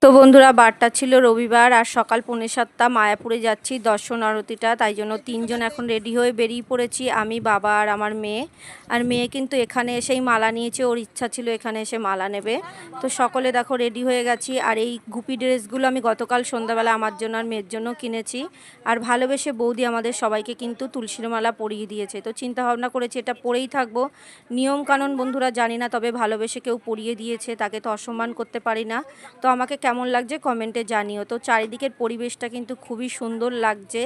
তো বন্ধুরা, বারটা ছিল রবিবার আর সকাল 6:45 মায়াপুরে যাচ্ছি দর্শন আরতিটা, তাই জন্য তিনজন এখন রেডি হয়ে বেরিয়ে পড়েছি, আমি, বাবা আর আমার মেয়ে। আর মেয়ে কিন্তু এখানে এসেই মালা নিয়েছে, ওর ইচ্ছা ছিল এখানে এসে মালা নেবে। তো সকলে দেখো রেডি হয়ে গেছি। আর এই গুপি ড্রেসগুলো আমি গতকাল সন্ধ্যাবেলা আমার জন্য আর মেয়ের জন্য কিনেছি। আর ভালোবেসে বৌদি আমাদের সবাইকে কিন্তু তুলসীর মালা পরিয়ে দিয়েছে। তো চিন্তা ভাবনা করেছি এটা পরেই থাকবো। নিয়মকানুন বন্ধুরা জানি না, তবে ভালোবেসে কেউ পরিয়ে দিয়েছে, তাকে তো অসম্মান করতে পারি না। তো আমাকে কেমন লাগছে কমেন্টে জানিও। তো চারিদিকের পরিবেশটা কিন্তু খুবই সুন্দর লাগছে।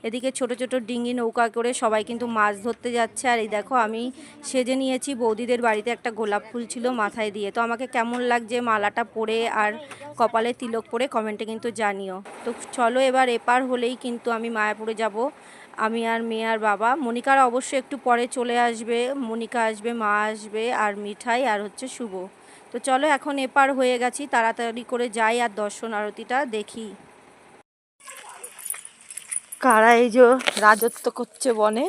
এদিকে ছোট ছোট ডিঙি নৌকা করে সবাই কিন্তু মাছ ধরতে যাচ্ছে। আর এই দেখো আমি সেজে নিয়েছি, বৌদিদের বাড়িতে একটা গোলাপ ফুল ছিল মাথায় দিয়ে। তো আমাকে কেমন লাগছে মালাটা পরে আর কপালে তিলক পরে কমেন্টে কিন্তু জানিও। তো চলো এবার এপার হলেই কিন্তু আমি মায়াপুরে যাব, আমি আর মেয়ে আর বাবা। মনিকার অবশ্যই একটু পরে চলে আসবে, মনিকা আসবে, মা আসবে আর মিঠাই আর হচ্ছে শুভ। তো চলো এখন এপার হয়ে গেছি, তাড়াতাড়ি করে যাই আর দর্শন আরতিটা দেখি। কারা এই যে রাজত্ব করছে বনে,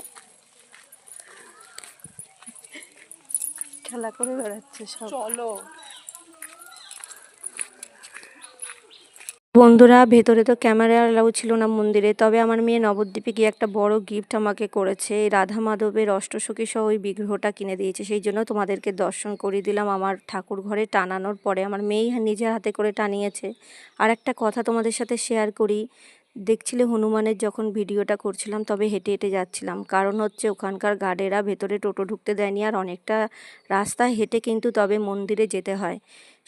খেলা করে বেড়াচ্ছে সব। চলো বন্ধুরা, ভেতরে তো ক্যামেরা অ্যালাউ ছিল না মন্দিরে, তবে আমার মেয়ে নবদ্বীপে গিয়ে একটা বড় গিফট আমাকে করেছে। এই রাধা মাধবের অষ্টসখী সহ ওই বিগ্রহটা কিনে দিয়েছে, সেই জন্য তোমাদেরকে দর্শন করিয়ে দিলাম। আমার ঠাকুর ঘরে টানানোর পরে আমার মেয়েই নিজের হাতে করে টানিয়েছে। আর একটা কথা তোমাদের সাথে শেয়ার করি, দেখছিলে হনুমানের যখন ভিডিওটা করছিলাম তবে হেঁটে হেঁটে যাচ্ছিলাম, কারণ হচ্ছে ওখানকার গার্ডেরা ভেতরে টোটো ঢুকতে দেয়নি, আর অনেকটা রাস্তা হেঁটে কিন্তু তবে মন্দিরে যেতে হয়,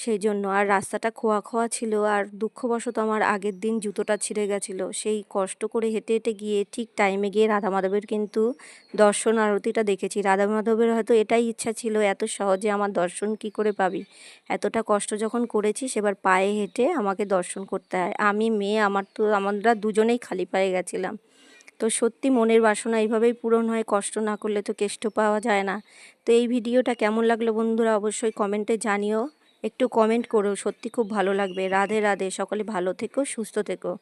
সেই জন্য। আর রাস্তাটা খোয়া খোয়া ছিল, আর দুঃখবশত আমার আগের দিন জুতোটা ছিঁড়ে গেছিলো। সেই কষ্ট করে হেঁটে হেঁটে গিয়ে ঠিক টাইমে গিয়ে রাধা মাধবের কিন্তু দর্শন আরতিটা দেখেছি। রাধা মাধবের হয়তো এটাই ইচ্ছা ছিল, এত সহজে আমার দর্শন কি করে পাবি, এতটা কষ্ট যখন করেছি সেবার পায়ে হেঁটে আমাকে দর্শন করতে হয়। আমি, মেয়ে, আমরা দুজনেই খালি পায়ে গেছিলাম। তো সত্যি মনের বাসনা এইভাবেই পূরণ হয়, কষ্ট না করলে তো কেষ্ট পাওয়া যায় না। তো এই ভিডিওটা কেমন লাগলো বন্ধুরা অবশ্যই কমেন্টে জানিও, একটু কমেন্ট করো, সত্যি খুব ভালো লাগবে। রাধে রাধে, সকলে ভালো থেকো, সুস্থ থেকো।